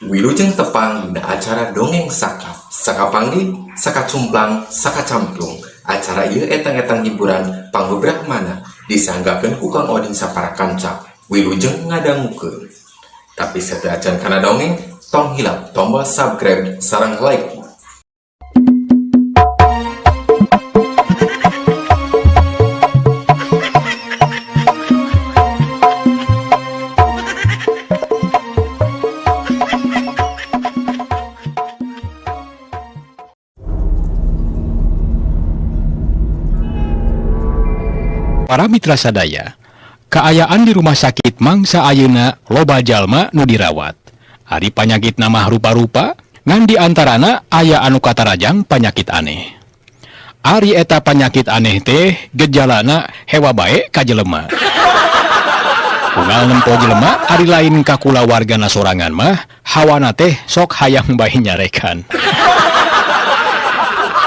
Wilujeng tepang dina acara dongeng saka panggih, saka cumplang, saka camplung. Acara ieu etang-etang hiburan pangbebrah mana disanggakeun ku Kang Oding sapara kanca. Wilujeng ngadangukeun. Tapi sateuacan kana dongeng, tong hilap tombol subscribe sareng like. Para mitra sadaya, kaayaan di rumah sakit mangsa ayeuna loba jalma nu dirawat. Ari panyakit nama rupa-rupa, ngan diantarana aya anu katarajang panyakit aneh. Ari eta panyakit aneh teh gejalana hewa bae ka jelema. Unggal nempo jelema ari lain ka kulawargana sorangan mah hawana teh sok hayang bae nyarekan.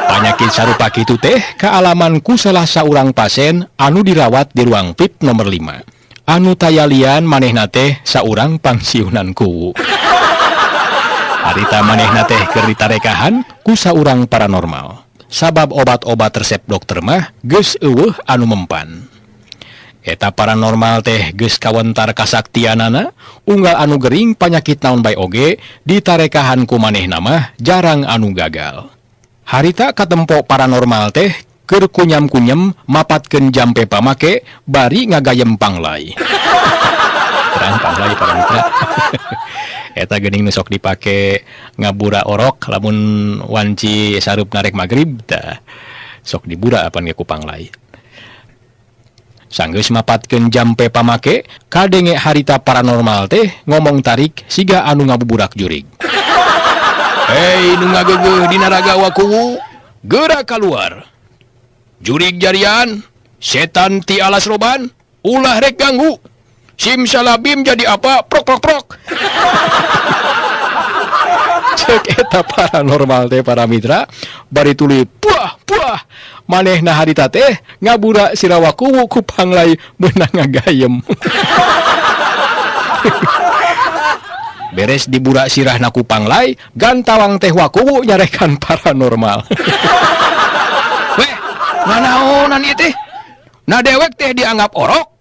Panyakit sarupa kitu teh kaalaman ku salah saurang pasien anu dirawat di ruang PIP nomor 5. Anu tayalian manehna teh saurang pangsiunan kuwu. Harita manehna teh keur ditarekahan ku saurang paranormal. Sabab obat-obat resep dokter mah geus eueuh anu mempan. Eta paranormal teh geus kawentar kasaktianana, unggal anu gering panyakit naon bae oge ditarekahan ku manehna mah jarang anu gagal. Harita katempo paranormal teh keur kunyam-kunyem mapatkeun jampe pamake bari ngagayem panglay. Terang panglay para mitra. Eta geuning nu sok dipake ngabura orok lamun wanci sarup narek magrib tah sok dibura apan ge ku panglay. Sanggeus mapatkeun jampe pamake kadenge harita paranormal teh ngomong tarik siga anu ngabuburak jurig. Hei, nu ngageugeum dina raga wakuwu, geura kaluar. Jurig jarian, setan ti alas roban, ulah rek ganggu. Simsalabim jadi apa? Prok prok prok. Cek eta paranormal teh para mitra, bari tuluy puah puah. Manehna harita teh ngabura sira wakuwu ku panglay beunang ngagayem. Beres dibura sirahna ku panglay, gantawang teh wakuwu nyarekan paranormal. Weh, nganaonan ieu teh? Na dewek teh dianggap orok?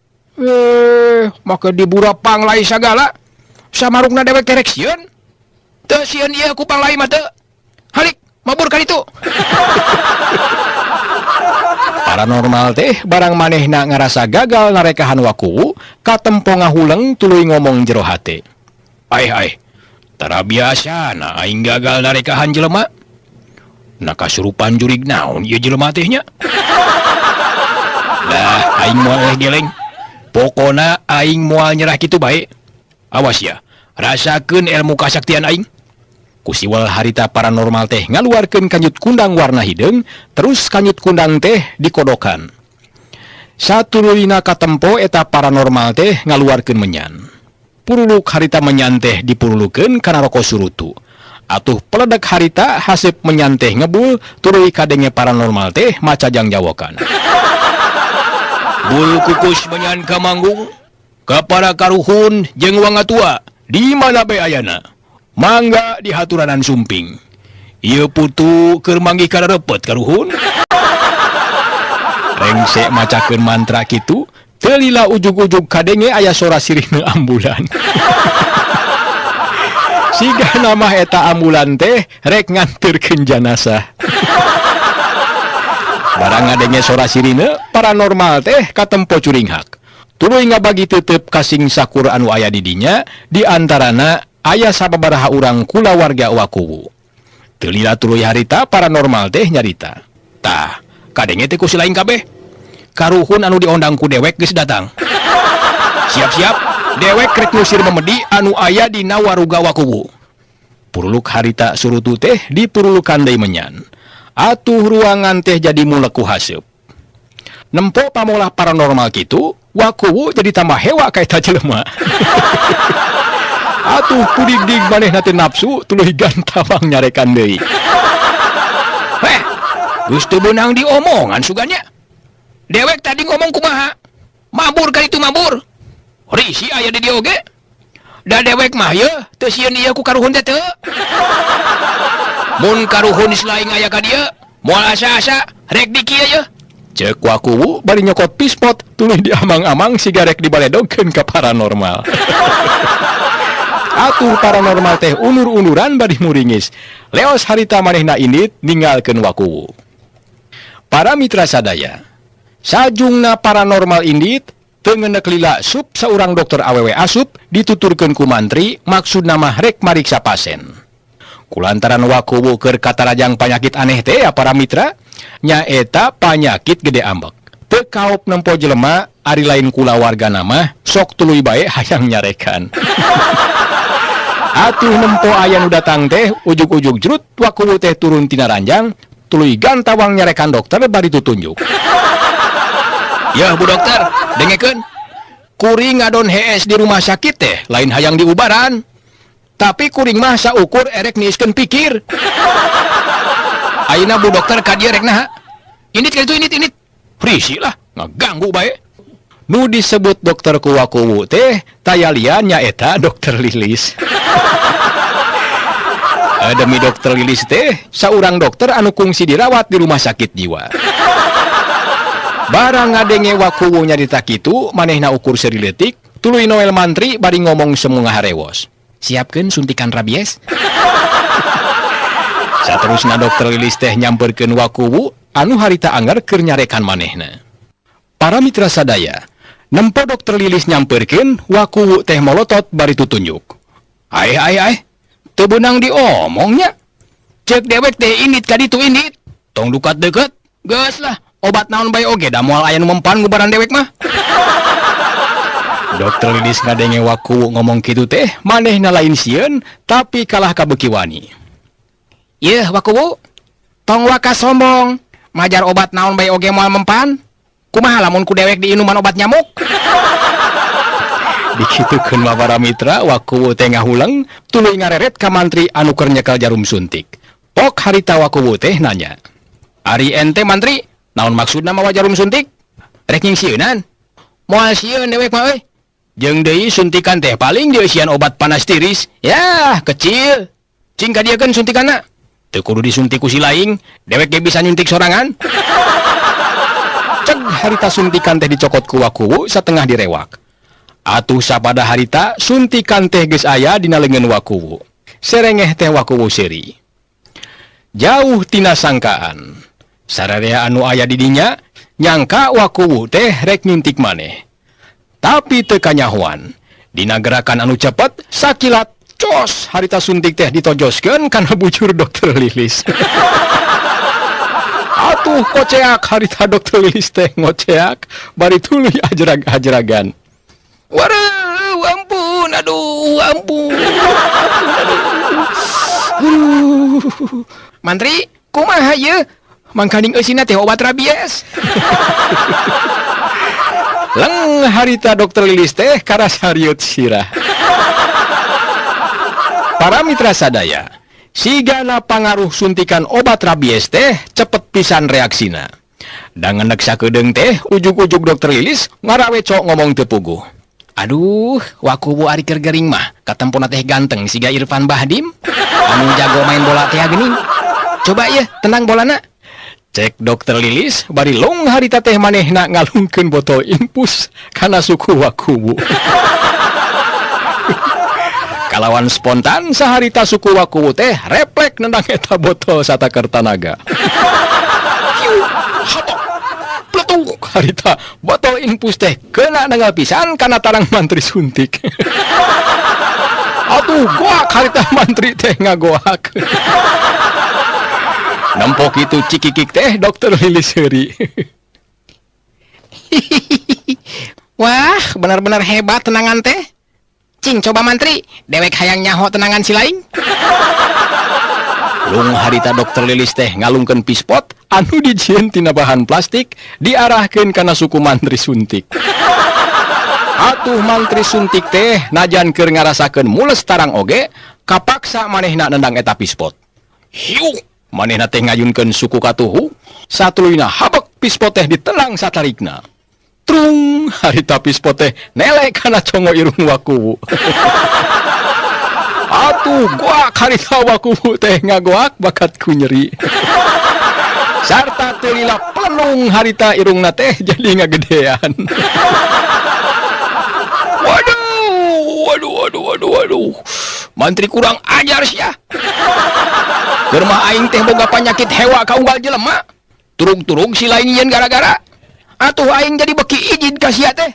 Maka dibura panglay sagala. Samarukna dewek kerek sieun? Teu sieun ieu ku panglay mah teu. Halik, mabur ka ditu. Paranormal teh barang manehna ngarasa gagal narekahan wakuwu, katempo ngahuleng tuluy ngomong jero hate. Hai, tara biasa na aing gagal narekahan jelema. Na kasurupan jurig naon ieu jelema teh nya? Dah aing moal geleng. Pokona aing moal nyerah kitu bae. Awas ya, rasakeun ilmu kasaktian aing. Kusiwal harita paranormal teh ngaluarkeun kanjut kundang warna hideung, terus kanjut kundang teh dikodokan. Satuluyna katempo eta paranormal teh ngaluarkeun menyan. Puruluk harita menyanteh dipurulukeun kana roko surutu. Atuh peledak harita haseup menyanteh ngebul tuluy kadenge paranormal teh macajang jawokan. Bul kukus menyan ka manggung, ka para karuhun jeung wangatua, di mana bae ayana? Mangga di haturanan sumping. Ieu putu keur manggih kararepet karuhun. Rengsek macakeun mantra kitu. Telila ujug-ujug kadenge aya sora sirine ambulan. Siga nama eta ambulan teh rek nganterkeun jenazah. Barang ngadenge sora sirine paranormal teh katempo curing hak. Tuluy ngabagi teuteup kasing sakur anu aya di dinya, di antarana aya sababaraha urang kulawarga wakuwu. Telila tuluy harita paranormal teh nyarita. Tah, kadenge teh ku si lain kabeh. Karuhun anu diondang ku dewek geus datang. Siap-siap, dewek rek ngusir memedi anu aya dina waruga wakuwu. Puruluk harita surutu teh dipurulukan deui menyan. Atuh ruangan teh jadi mulek ku haseup. Nempo pamolah paranormal kitu, wakuwu jadi tambah hewa ka eta jelema. Atuh pudig-dig manehna teh nafsu tuluy gantawang nyarekan deui. Heh, geus teu beunang diomongan suganya. Dewek tadi ngomong kumaha? Mabur ka itu mabur. Risi aya di dieu oge. Da dewek mah ye teu sieun ieu ku karuhun teh teu. Mun karuhun selain aya ka dieu, moal asa-asa rek di kieu ye. Cek Wakuwu bari nyokot pispot tuluy diamang-amang siga rek dibaledogkeun ka paranormal. Atuh paranormal teh unur-unuran bari muringis. Leos harita manehna indit ninggalkeun Wakuwu. Para mitra sadaya, sajungna paranormal indit teu ngeuneuk lila sup saurang dokter awewe asup dituturkeun ku mantri maksudna mah rek mariksa pasien. Kulantaran Wakuwu keur katarajang panyakit aneh teh ya para mitra, nyaeta panyakit gede ambek. Teu kaop nempo jelema ari lain kulawarga nama sok tuluy bae hayang nyarekan. Atuh nempo aya nu datang teh ujug-ujug jrut Wakuwu teh turun tina ranjang tuluy gantawang nyarekan dokter bari tutunjuk. Ya Bu Dokter, dengekeun. Kuring ngadon HS di rumah sakit teh lain hayang diubaran. Tapi kuring mah saukur erek niiskeun pikir. Ayeuna Bu Dokter ka dieu rek naha? Indit ka itu indit. Risi lah, ngaganggu bae. Nu disebut dokter ku Wakuwu teh tayalian nyaeta Dokter Lilis. Demi Dokter Lilis teh saurang dokter anu kungsi dirawat di rumah sakit jiwa. Barang ngadenge Wakuwu nyarita kitu manehna ukur seriletik tuluy Noel mantri bari ngomong semu ngaharewos. Siapkeun suntikan rabies. Saterusna Dokter Lilis teh nyamperkeun Wakuwu anu harita anggar keur nyarekan manehna. Para mitra sadaya, nempo Dokter Lilis nyamperkeun Wakuwu teh molotot bari tutunjuk. Ai, teu beunang diomongnya. Cek dewek teh indit ka ditu indit. Tong dukat deukeut. Geus lah, obat naon bae oge da moal aya nu mempan ngubaran dewek mah. Dokter Lilis ngadenge Wakuwu ngomong kitu teh, manehna lain sieun tapi kalah kabeuki wani. Yeuh Wakuwu, tong wakas sombong. Majar obat naon bae oge moal mempan. Kumaha lamun ku dewek diinuman obat nyamuk? Dikitukeun mah para mitra, Wakuwu teh ngahulang tuluy ngareret ka mantri anu keur nyekel jarum suntik. Pok harita Wakuwu teh nanya. Ari ente mantri, naon maksudna mawa jarum suntik? Rek nyingsieunan. Moal sieun dewek mah euy. Jeung deui suntikan teh paling dieusian obat panas tiris. Yah, kecil. Cing kadiekeun suntikanna. Teu kudu disuntik ku si laing, dewek ge bisa nyuntik sorangan. Ceg harita suntikan teh dicokot ku Wakuwu satengah direwak. Atuh sapada harita suntikan teh geus aya dina leungeun Wakuwu. Serengeh teh Wakuwu seuri. Jauh tina sangkaan. Sararea anu aya di dinya nyangka Wakuwu teh rek nyuntik maneh. Tapi teu kanyahoan. Dina gerakan anu cepet sakilat cos harita suntik teh ditojoskeun kana bujur Dokter Lilis. Atuh koceak harita Dokter Lilis teh ngoceak bari tuluy ajrag-ajragan. Waduh, ampun, ampun. Mantri, kumaha ye? Mangkaning eusina teh obat rabies. Leng harita Dokter Lilis teh karasariut sirah. Para mitra sadaya, sigana pangaruh suntikan obat rabies teh cepet pisan reaksina. Da ngenek sakedeung teh ujug-ujug Dokter Lilis ngarawecok ngomong teu puguh. Aduh, Wakuwu ari keur gering mah, katempona teh ganteng siga Irfan Bahdim. Anu jago main bola teh geuning. Coba ye, tenang bolana. Cek Dokter Lilis, bari long harita teh manehna ngalungkeun botol infus kana suku Wakuwu. Kalawan spontan saharita suku Wakuwu teh replek nendang eta botol satakar tanaga. Hatok, pletuk harita botol infus teh kena nanggal pisan kana tarang mantri suntik. Atuh goak harita mantri teh ngagoak. Nempok itu cikikik teh Dokter Lilis seuri. Wah, benar-benar hebat tenangan teh. Cing, coba mantri, dewek hayang nyaho tenangan si laing. Lung harita Dokter Lilis teh ngalungkeun pispot anu dijieun tina bahan plastik diarahkeun kana suku mantri suntik. Atuh mantri suntik teh najan keur ngarasakeun mules tarang oge, kapaksa manehna nendang eta pispot. Hiu, manehna teh ngayunkeun suku katuhu, satuluyna habek pispot teh ditenang satarikna. Trung, harita pispot teh nelek kana congo irung Wakuwu. Atuh guak harita wakuwu teh ngagoak bakatku nyeri. Sarta teu lila pelung harita irungna teh jadi ngagedean. Waduh. Mantri kurang ajar sia. Keur mah aing teh boga panyakit hewa ka unggal jelema. Turung-turung si lain nyen gara-gara. Atuh aing jadi beki izin ka sia teh.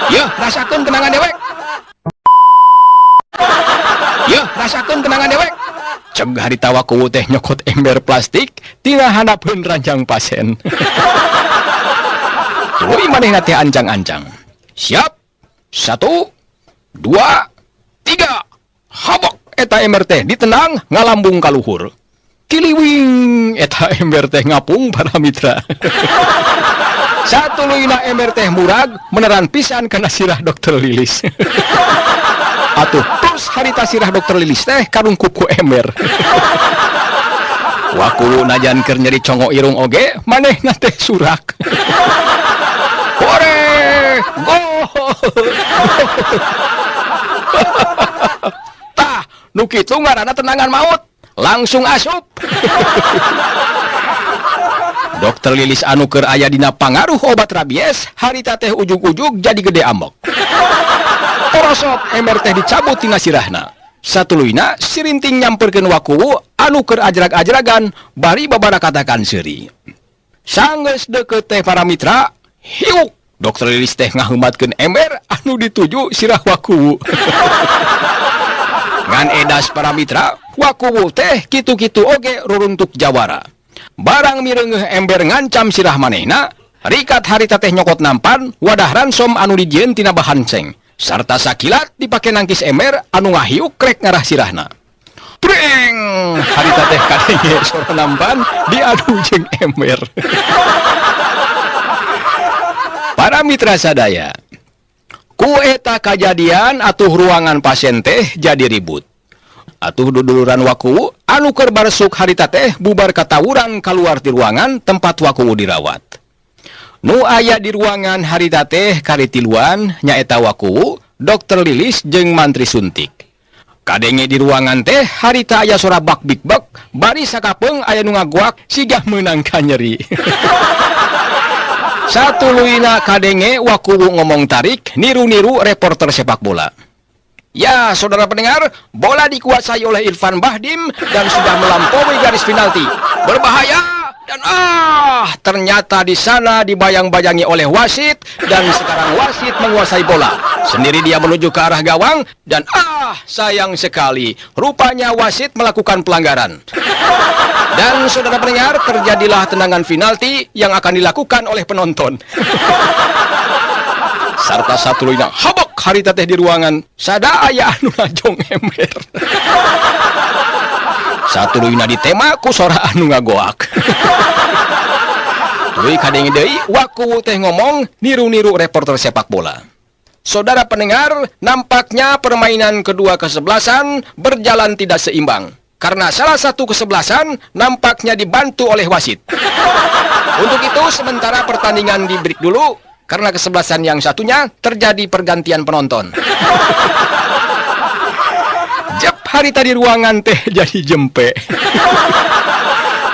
Yeuh, rasakeun kenangan dewek. Ceg harita wakuwu teh nyokot ember plastik tina handapkeun ranjang pasien. Tuluy manehna teh ancang-ancang. Siap. 1, 2, 3. Habok eta ember teh ditenang ngalambung ka luhur. Kiliwing eta ember teh ngapung para mitra. Satuluyna ember teh murag meneran pisan kana sirah dokter Lilis. Atuh terus harita sirah dokter Lilis teh karungkup ku ember. Wakuwu najan keur nyeri congo irung oge manehna teh surak. Hore! Gol! Tah, nu kitu ngaranna tenangan maut. Langsung asup. Dokter Lilis anu keur aya dina pangaruh obat rabies, harita teh ujug-ujug jadi gede ambok. Orosot ember teh dicabut tina sirahna. Satuluyna sirinting nyamperkeun wakuwu anu keur ajrag-ajragan bari babara katakan seuri. Sanggeus deukeut teh para mitra, hiuk dokter Lilis teh ngaheumatkeun ember anu dituju sirah wakuwu. Ngan edas para mitra, wakuwu teh kitu-kitu oge ruruntuk jawara. Barang mireungeuh ember ngancam sirah manehna, rikat harita teh nyokot nampan wadah ransom anu dijieun tina bahan ceng. Sarta sakilat dipake nangkis ember anu ngahiuk krek ngarah sirahna. Preng! Harita teh kadenge sora nampan diadu jeung ember. Para mitra sadaya, ku eta kajadian atuh ruangan pasien teh jadi ribut. Atuh duduluran wakuwu anu keur baresuk harita teh bubar katawuran kaluar ti ruangan tempat wakuwu dirawat. Nu aya di ruangan harita teh karitiluan nyaeta wakuwu, dokter Lilis jeung mantri suntik. Kadenge di ruangan teh harita aya sora bak bik-bak, bari sakapeung aya nu ngaguak sigah meunang ka nyeri. Satuluyna kadenge wakuwu ngomong tarik niru-niru reporter sepak bola. Ya, saudara pendengar, bola dikuasai oleh Irfan Bahdim dan sudah melampaui garis penalti. Berbahaya dan ternyata di sana dibayang-bayangi oleh wasit dan sekarang wasit menguasai bola. Sendiri dia menuju ke arah gawang dan sayang sekali, rupanya wasit melakukan pelanggaran. Dan saudara pendengar, terjadilah tendangan penalti yang akan dilakukan oleh penonton. Sarta satuluyna habok harita teh di ruangan sada aya anu najong ember. Satuluyna ditema ku sora anu ngagoak. Tuluy kadenge deui wakuwu teh ngomong niru-niru reporter sepak bola. Saudara pendengar, nampaknya permainan kedua kesebelasan berjalan tidak seimbang karena salah satu kesebelasan nampaknya dibantu oleh wasit. Untuk itu sementara pertandingan di break dulu karena kesebelasan yang satunya terjadi pergantian penonton. Jep harita di ruangan teh jadi jempe.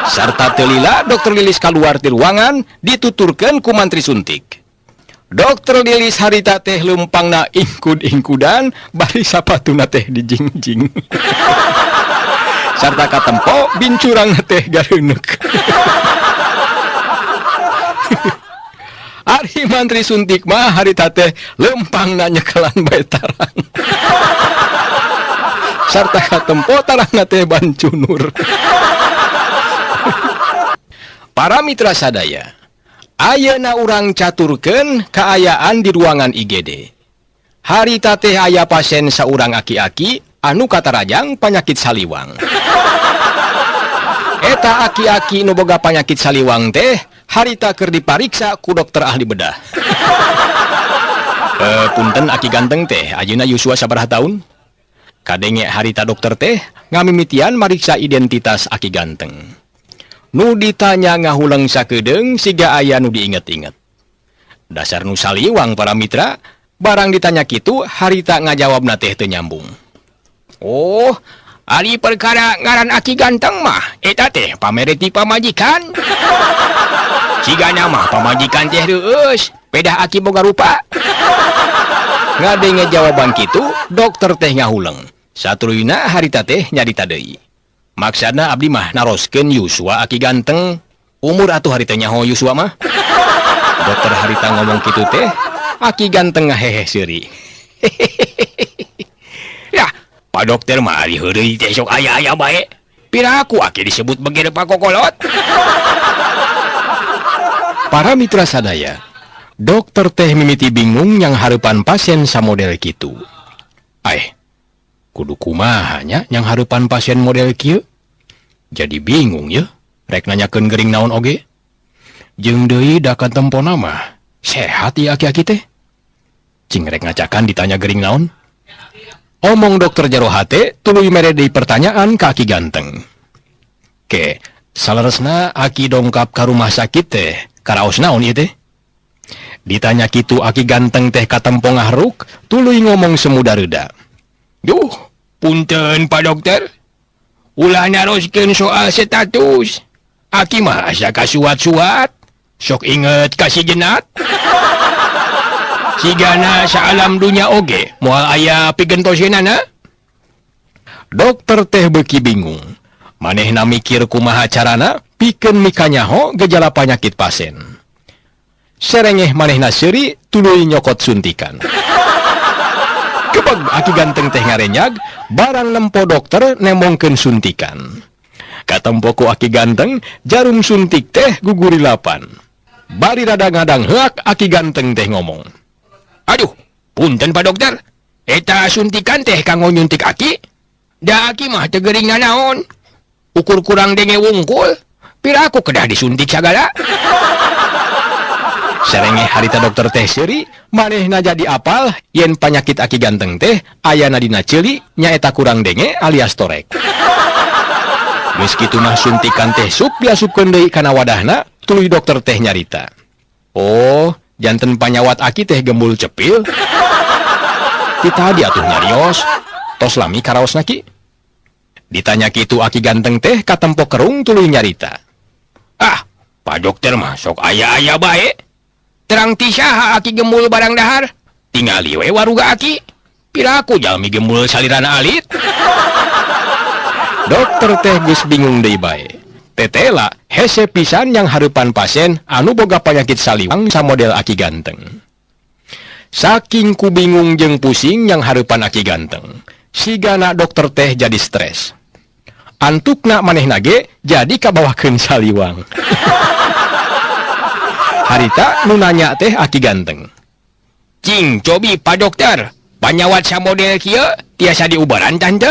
Sarta telila dokter Lilis keluar di ruangan dituturkan ku mantri suntik. Dokter Lilis harita teh lumpangna ingkud-ingkudan bari sapatuna teh dijingjing. Sarta katempo bincurang teh gareuneuk. Ari mantri suntik mah harita teh lempangna nyekelan bae tarang. Sarta katempo tarangna teh bancunur. Para mitra sadaya, ayeuna urang caturkeun kaayaan di ruangan IGD. Harita teh aya pasien saurang aki-aki anu katarajang panyakit saliwang. Eta aki-aki nu boga panyakit saliwang teh harita keur dipariksa ku dokter ahli bedah. Punten aki ganteng teh, ayeuna yusua sabaraha taun? Kadenge harita dokter teh ngamimitian mariksa identitas aki ganteng. Nu ditanya ngahulang sakedeung siga aya nu diinget-inget. Dasar nu saliwang para mitra, barang ditanya kitu harita ngajawabna teh teu nyambung. Oh, ari perkara ngaran Aki ganteng mah eta teh pamereti pamajikan. Sigana mah pamajikan teh reueus, pedah Aki boga rupa. Ngadenge jawaban kitu, dokter teh ngahuleng. Satuluyna harita teh nyarita deui. Maksudna abdi mah naroskeun Yusua Aki ganteng. Umur atuh harita nyaho Yusua mah. Dokter harita ngomong kitu teh, Aki ganteng ngahehe seuri. Ya, Pak Dokter mah ari heureuy teh sok aya-aya bae. Piraku Aki disebut begere Pak Kokolot. Para mitra sadaya, dokter teh mimiti bingung yang hareupan pasien samodel kitu. Kudu kumaha nya yang hareupan pasien model kieu? Jadi bingung ya, rek nanyakeun geuring naon oge. Jeung deui da katempona mah sehat ieu aki-aki teh. Cing rek ngacakan ditanya geuring naon. Omong dokter jero hate tuluy mere deui pertanyaan ka Aki ganteng. Ke, saleresna Aki dongkap ka rumah sakit teh, karaos naon ieu teh? Ditanya kitu Aki ganteng teh katempo ngahruk, tuluy ngomong semudah-reda. Duh, punten Pak Dokter. Ulah naroskeun soal status. Aki mah asa kasuat-suat. Sok inget kasih genat. Sigana saalam dunya oge, moal aya pigentoseunana. Dokter teh beuki bingung. Manehna mikir kumaha carana pikeun mikanyaho gejala panyakit pasien. Serengeh manehna seuri tuluy nyokot suntikan. Kebeg Aki ganteng teh ngarenyag, barang lempo dokter nemongkeun suntikan. Katempo ku Aki ganteng, jarum suntik teh guguri lapan. Bari rada ngadang heak Aki ganteng teh ngomong. Aduh, punten Pak Dokter. Eta suntikan teh kanggo nyuntik Aki. Da Aki mah teu geuring nanaon. Ukur kurang denge wungkul. Piraku kedah disuntik sagala. Serenge harita dokter teh seuri, manehna jadi apal yen panyakit Aki ganteng teh ayana dina ceuli nyaeta kurang denge alias torek. Geus kitu mah suntikan teh sup diasupkeun deui kana wadahna, tuluy dokter teh nyarita. Oh, janten panyawat Aki teh gembul cepil. Kita dia atuh nyarios, tos lami karaosna Ki. Ditanya kitu Aki ganteng teh katempo kerung tuluy nyarita. Ah, Pak Dokter mah sok aya-aya bae. Terang ti saha Aki gembul barang dahar. Tingali we waruga Aki. Piraku jalmi gembul salirana alit. Dokter teh geus bingung deui bae. Tetela hese pisan yang hareupan pasien anu boga panyakit saliwang samodel Aki ganteng. Saking ku bingung jeung pusing yang hareupan Aki ganteng, sigana dokter teh jadi stres. Antukna manehna ge jadi kabawahkeun saliwang. Harita nu nanya teh Aki ganteng. Cing, cobi Pak Dokter, panyawat samodel kieu tiasa diubaran tante?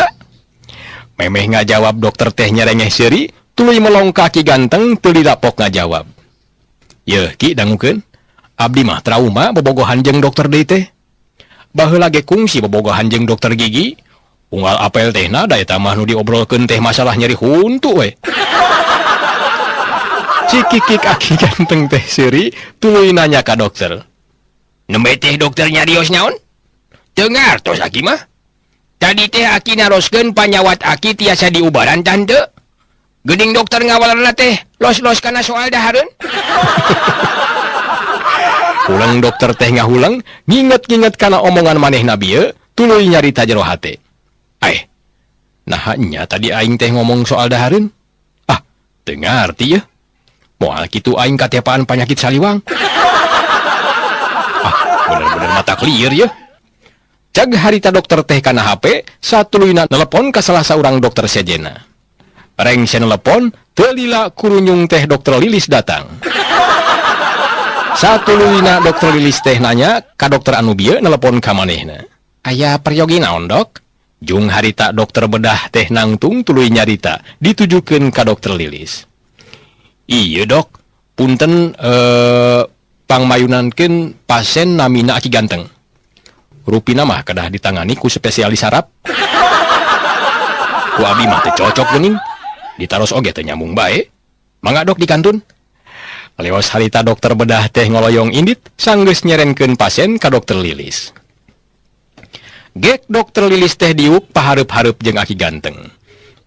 Memeh ngajawab dokter teh nyerengeh seuri, tuluy melong ka Aki ganteng teu didapok ngajawab. Yeuh Ki dangukeun, abdi mah trauma bobogohan jeung dokter deui teh. Baheula ge kungsi bobogohan jeung dokter gigi, unggal apel tehna da eta mah nu diobrolkeun teh masalah nyeri huntu we. Cikikik Aki ganteng teh seuri tuluy nanya ka dokter. Nembe teh dokter nyarios naon? Teu ngartos Aki mah. Tadi teh Aki naroskeun panyawat Aki tiasa diubaran tante. Geuning dokter ngawalerna teh los-los kana soal dahareun. Ulang dokter teh ngahulang, nginget-nginget kana omongan manehna bieu, tuluy nyarita jero hate. Naha nya tadi aing teh ngomong soal dahareun? Ah, teu ngarti ya. Moal kitu aing katepaan panyakit saliwang. Bener-bener mata clear ya. Cag harita dokter teh kana HP, satuluyna nelepon ka salah saurang dokter sejena. Reng nelepon, teu lila kurunyung teh dokter Lilis datang. Satuluyna dokter Lilis teh nanya ka dokter anu bieu nelepon ka manehna. Aya peryogi naon dok? Jung harita dokter bedah teh nangtung tuluy nyarita ditujukeun ka dokter Lilis. Iya dok, punten pangmayunankeun pasien namina Aki ganteng. Rupina mah kedah ditangani ku spesialis saraf. Ku abi mah teu cocok geuning. Ditaros oge teu nyambung bae. Mangga dok dikantun. Leos harita dokter bedah teh ngoloyong indit sanggeus nyerenkeun pasien ka dokter Lilis. Gek dokter Lilis teh diuk pahareup-hareup jeung Aki Ganteng.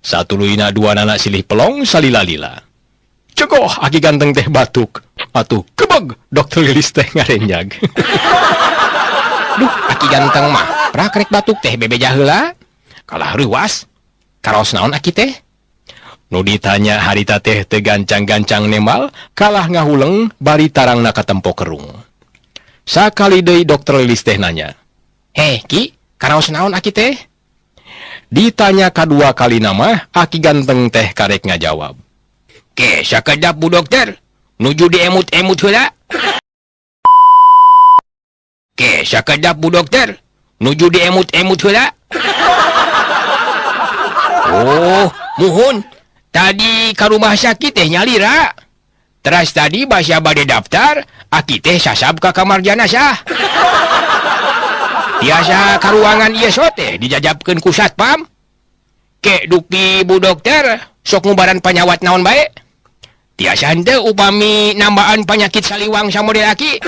Satuluyna dua anak silih pelong salila-lila. Cegoh Aki Ganteng teh batuk. Atuh kebeg dokter Lilis teh ngarenjag. Duh Aki Ganteng mah prakrek batuk teh bebeja heula. Kalah ruas. Karos naon Aki teh? Nu ditanya harita teh teu gancang-gancang nemal, kalah ngahuleng bari tarangna katempo kerung. Sakali deui dokter Lilis teh nanya. Ki, karaos naon Aki teh? Ditanya kadua kali nama, Aki Ganteng teh karek ngajawab. Ke, sakedap bu dokter, nuju diemut-emut heula. Ke, sakedap bu dokter, nuju diemut-emut heula. Oh, muhun. Tadi ka rumah sakit teh nyalira. Teras tadi basa bade daftar, Aki teh sasab ka kamar jenazah. Tiasa ka ruangan ieu teh dijajabkeun ku satpam. Ke duki bu dokter, sok ngubaran panyawat naon bae? Tiasa henteu upami nambaan penyakit saliwang samodel Aki.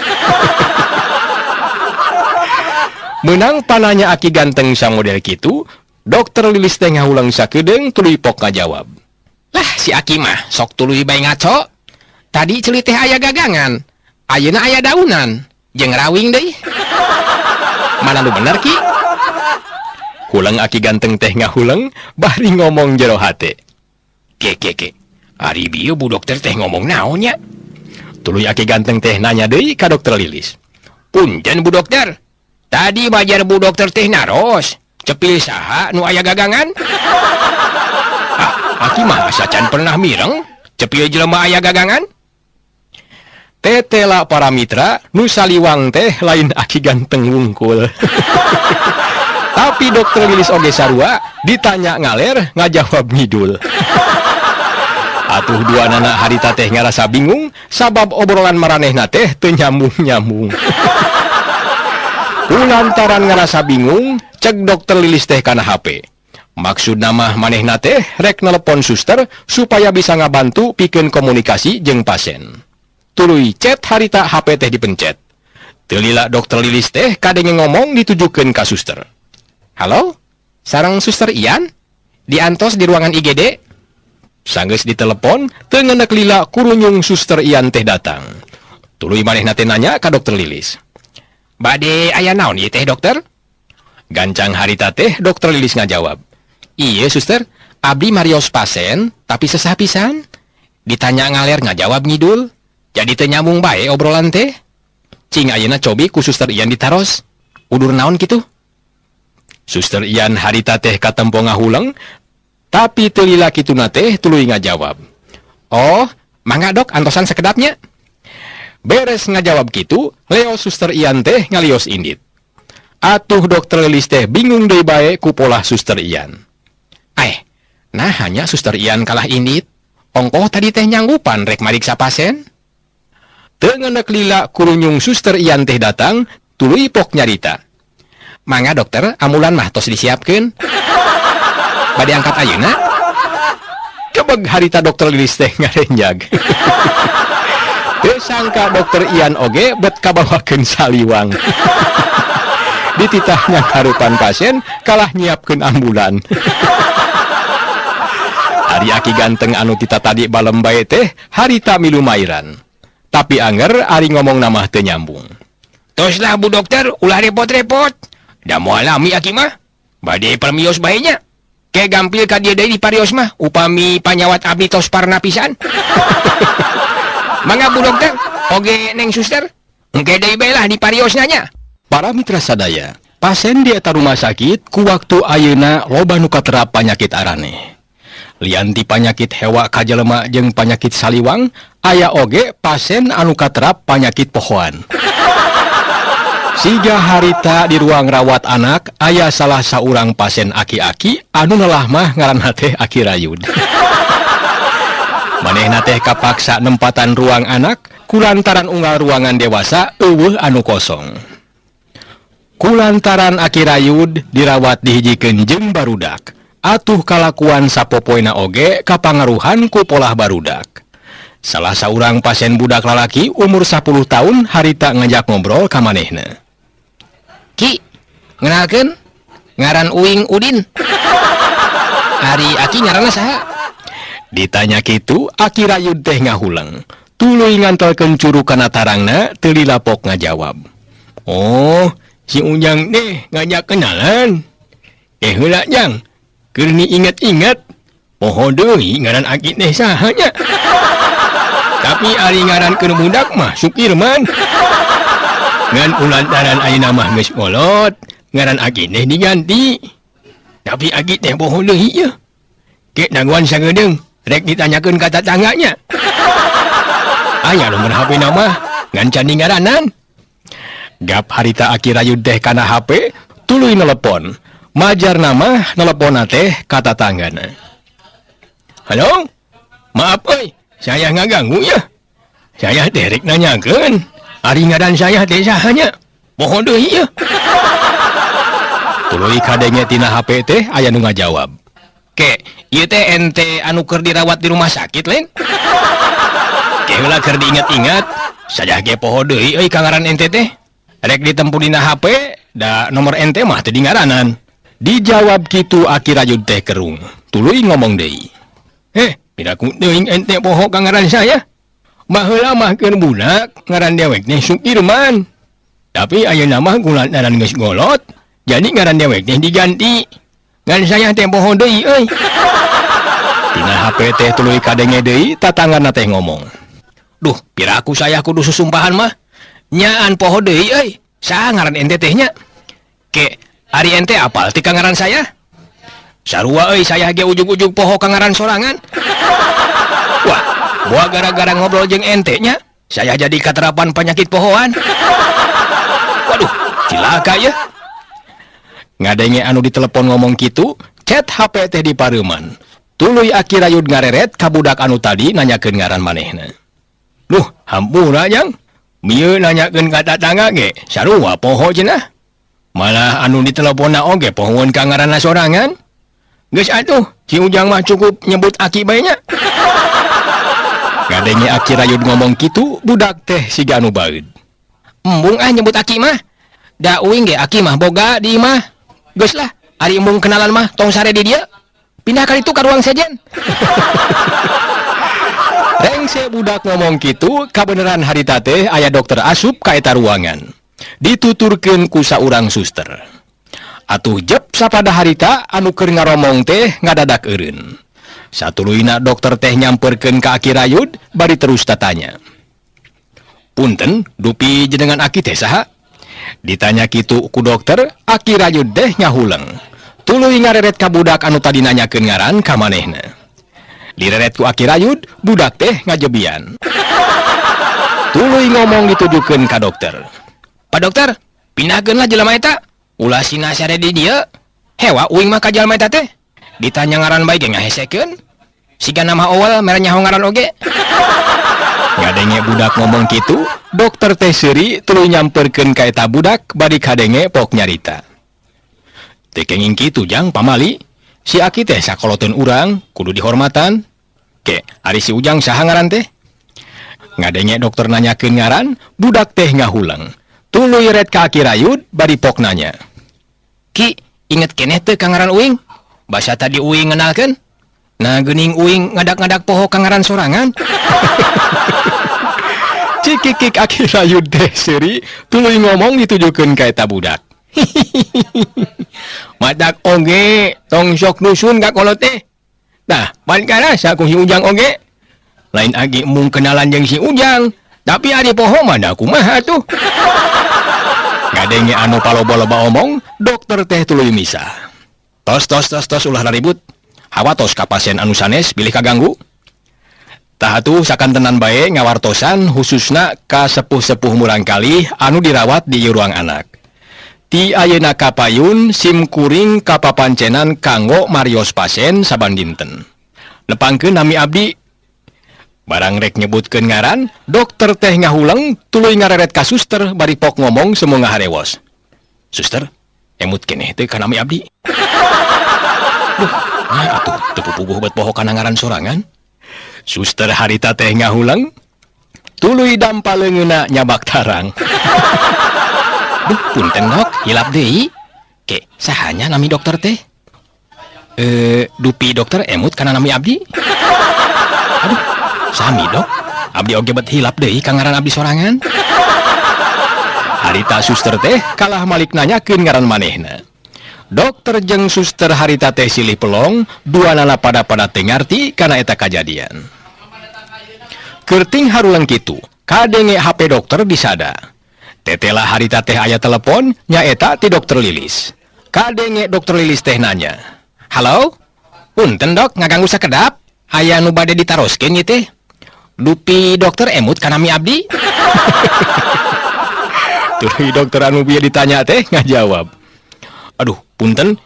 Menang pananya Aki Ganteng samodel kitu, dokter Lilis teh ngahulang sakedeung tuluy pok ngajawab. Lah si Aki mah sok tuluy bae ngaco. Tadi ceuli teh aya gagangan, ayeuna aya daunan, jeung rawing deui. Mana lu bener Ki? Hulang Aki Ganteng teh ngahulang, bari ngomong jero hate. Ke. Ari bieu bu dokter teh ngomong naon nya? Tuluy Aki Ganteng teh nanya deui ka dokter Lilis. Punten bu dokter. Tadi bajar bu dokter teh naros. Cepil saha nu aya gagangan? Aki mah sacan pernah mireng, cepil jelema aya gagangan? Tetela para mitra, nu saliwang teh lain Aki Ganteng wungkul. Tapi dokter Lilis oge sarua, ditanya ngaler, ngajawab ngidul. Atuh dua anak harita teh ngarasa bingung, sabab obrolan maranehna teh teu nyambung-nyambung. Kulantaran ngarasa bingung, cek dokter Lilis teh kana HP. Maksud nama manehna teh rek nelepon suster supaya bisa ngabantu pikeun komunikasi jeung pasien. Tuluy chat harita HP teh dipencet. Teu lila dokter Lilis teh kadenge ngomong ditujukeun ka suster. Halo? Sareng suster Ian? Diantos di ruangan IGD? Sanggeus ditelepon, teu ngeundeuk lila kurunyung suster Ian teh datang. Tuluy manehna teh nanya ka dokter Lilis. Bade aya naon ieu teh dokter? Gancang harita teh dokter Lilis ngajawab. Iya suster, abdi marios pasien, tapi sesah pisan. Ditanya ngaler ngajawab ngidul. Jadi teu nyambung bae obrolan teh. Cing ayeuna cobi ku suster Ian ditaros. Udur naon kitu? Suster Ian harita teh katempo ngahulang, tapi teu lila kituna teh tuluy ngajawab. Oh, mangga dok antosan sakedapnya. Beres ngajawab kitu, Leo suster Ian teh ngalios indit. Atuh dokter Lilis teh bingung deui bae ku pola suster Ian. Nah hanya suster Ian kalah indit. Ongkoh tadi teh nyanggupan rek mariksa pasien. Teu ngeundeuk lila kurunyung suster Ian teh datang, tuluy pok nyarita. Mangga dokter, ambulan mah tos disiapkeun. Bade angkat ayeuna. Kebeg harita dokter Lilis teh ngarenjag. Teu sangka dokter Ian oge bet kabawakeun saliwang. Dititahnya harupan pasien kalah nyiapkeun ambulan. Ari Aki Ganteng anu tita tadi balem bae teh harita milu mairan. Tapi anger ari ngomong nama teu nyambung. Toslah bu dokter, ulah repot-repot. Da moal alami Aki mah. Bade permios bae nya. Ke gampil ka dieu deui di parios mah, upami panyawat abdi tos parna pisan. Mangga bu dokter, oge neng suster. Engke deui bae lah di parios nya. Para mitra sadaya, pasien di eta rumah sakit ku waktu ayeuna loba nu katerap panyakit araneh. Lian ti panyakit hewa ka jelema jeung panyakit saliwang, aya oge pasien anu katerap panyakit pohoan. Siga harita di ruang rawat anak, aya salah saurang pasien aki-aki anu neulah mah ngaranna teh Aki Rayud. Manehna teh kapaksa nempatan ruang anak kulantaran unggal ruangan dewasa eueuh anu kosong. Kulantaran Aki Rayud dirawat dihijikeun jeung barudak. Atuh kalakuan sapopoena oge kapangaruhan ku polah barudak. Salah saurang pasien budak lalaki umur 10 tahun harita ngajak ngobrol ka manehna. Ki, ngenalkeun, ngaran uing Udin. Ari Aki ngaranna saha? Ditanya kitu Aki Rayud teh ngahulang. Tuluy ngantelkeun curu kana tarangna teu dilapok ngajawab. Oh, si Ujang teh ngajak kenalan. Heula Jang, keur inget-inget poho deui ngaran Aki teh saha nya? Tapi ari ngaran keur budak mah Sukirman. Ngan ulantaran ayeuna mah geus kolot, ngaran Aki teh diganti. Tapi Aki teh poho deui ye. Kek daguan sagedeung, rek ditanyakeun ka tatangganya. Aya nomor HP nama ngan candi ngaranan. Gap harita Aki Rayud teh kana HP tuluy nelepon. Majar nama neleponna teh ka tatanggana. Halo? Maaf euy, saya ngaganggu ya. Saya teh rek nanyakeun, ari ngaran saya teh saha nya? Poho deui ya. Tuluy kadenge tina HP teh aya nu ngajawab. Ke, ieu teh ente anu keur dirawat di rumah sakit lain? Heula keur diingat-ingat, sajah ge poho deui euy ka ngaran ente teh. Rek ditempu dina HP, da nomor ente mah teu ngaranan. Dijawab kitu Aki Rayud teh kerung. Tuluy ngomong deui. Piraku teuing ente poho ka ngaran saya? Baheula mah keur budak, ngaran dewek teh Sukirman. Tapi ayeuna mah kulantaran geus golot, jadi ngaran dewek teh diganti. Ngan saya teh poho deui euy. Tina HP teh tuluy kadenge deui tatanggana teh ngomong. Duh, piraku saya kudu susumpahan mah. Nyaan poho deui euy. Saha ngaran ente teh nya? Ke, ari ente apal ti ka ngaran saya? Sarua euy saya ge ujug-ujug poho ka ngaran sorangan. Wah, boa gara-gara ngobrol jeung ente nya, saya jadi katerapan penyakit pohoan. Waduh, cilaka ya. Ngadenge anu ditelepon ngomong kitu, chat HP teh dipareuman. Tuluy Aki Rayud ngareret ka budak anu tadi nanyakeun ngaran manehna. Duh, hampura Jang. Mieu nanyakeun ka tatangga ge, sarua poho cenah. Malah anu diteleponna oge pohoeun ka ngaranna sorangan. Geus atuh, si Ujang mah cukup nyebut Aki bae nya. Ngadenge Aki Rayud ngomong kitu, budak teh siga anu baeud. Embung nyebut Aki mah. Da uing ge Aki mah boga di imah. Geus lah, ari embung kenalan mah tong sare di dieu. Pindah kali itu ka ruang sejen. Rengse budak ngomong kitu, kabeneran harita teh aya dokter asup ka eta ruangan. Dituturkeun ku saurang suster. Atuh jep sapada harita anu keur ngaromong teh ngadadak eureun. Satuluyna dokter teh nyamperkeun ka Aki Rayud bari terus tatanya. Punten, dupi jenengan Aki teh saha? Ditanya kitu ku dokter, Aki Rayud teh nyahuleung. Tuluy ngareret ka budak anu tadi nanyakeun ngaran ka manehna. Direret ku Aki Rayud, budak teh ngajebian. Tuluy ngomong ditujukeun ka dokter. Pak dokter, pindahkeunlah jelema eta. Ulah sina sare di dieu. Hewa uing mah ka jelema eta teh. Ditanya ngaran bae ge ngahesekeun. Siga nama awal mere nyaho ngaran oge. Ngadenge budak ngomong kitu, dokter teh seuri tuluy nyamperkeun ka eta budak bari kadenge pok nyarita. Teu kenging kitu Jang pamali. Si Aki teh sakoloteun urang, kudu dihormatan. Ke, ari si Ujang saha ngaran teh? Ngadenge dokter nanyakeun ngaran, budak teh ngahulang. Tuluy ret ka Aki Rayud, bari pok nanya. Ki, inget keneh teu ka ngaran uing? Basa tadi uing ngenalkeun? Nah geuning uing ngadak-ngadak poho ka ngaran sorangan. Cikikik Aki Rayud teh seuri, tuluy ngomong ditujukeun ka eta budak. Madak oge, tong sok dusun ka kolot teh. Nah, pankara saku si Ujang oge. Lain agi mung kenalan jeung si Ujang, tapi ari poho mah da kumaha tuh. Ngadenge anu paloba-loba omong, dokter teh tuluy misah. Tos ulah ribut. Hawa tos ka pasien anu sanes bilih kaganggu. Tah atuh sakantenan bae ngawartosan khususna ka sepuh-sepuh murangkalih anu dirawat di ruang anak. Ti ayeuna kapayun sim kuring kapapancenan kanggo marios pasien saban dinten. Nepangkeun nami abdi. Barang rek nyebutkeun ngaran, dokter teh ngahulang tuluy ngareret ka suster bari pok ngomong semua ngaharewos. Suster, emut keneh teh ka nami abdi. Duh, nya atuh teu pupuguh bet poho kana ngaran sorangan. Suster harita teh ngahulang tuluy dampaleungeuna nyabak tarang. Duh, punten ngok, hilap deui. Ke, sahanya nami dokter teh? Dupi dokter emut karena nami abdi? Aduh, sami dok. Abdi oge bet hilap deui kangaran abdi sorangan. Harita suster teh kalah malik nanyakeun ngaran manehna. Dokter jeung suster harita teh silih pelong, duanana pada teh ngarti kana eta kajadian. Kerting harulang kitu, kadenge HP dokter disada. Tetela harita teh aya telepon, nyaeta ti dokter Lilis. Kadenge dokter Lilis teh nanya, "Halo? Punten dok, ngaganggu sakedap? Aya nu bade ditaroskeun ieu teh? Dupi dokter emut kanami abdi?" Tuluy dokter anu bieu ditanya teh ngajawab, "Aduh, punten,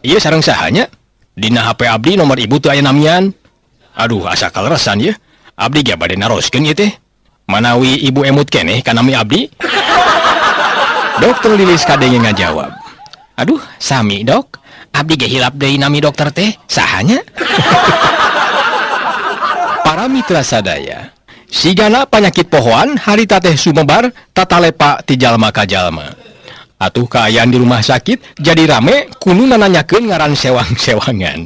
ieu sareng sahanya? Dina HP abdi nomor ibu teu aya namian. Aduh, asa kaleresan ye. Abdi ge bade naroskeun ieu teh. Manawi ibu emut keneh kanami abdi?" Dokter Lilis kadenge ngajawab, "Aduh, sami dok. Abdi ge hilap deui nami dokter teh. Sahanya?" Para mitra sadaya, sigana panyakit pohoan harita teh sumebar tatalepa ti jalma ka jalma. Atuh kaayaan di rumah sakit jadi rame kudu nanyakeun ngaran sewang-sewangan.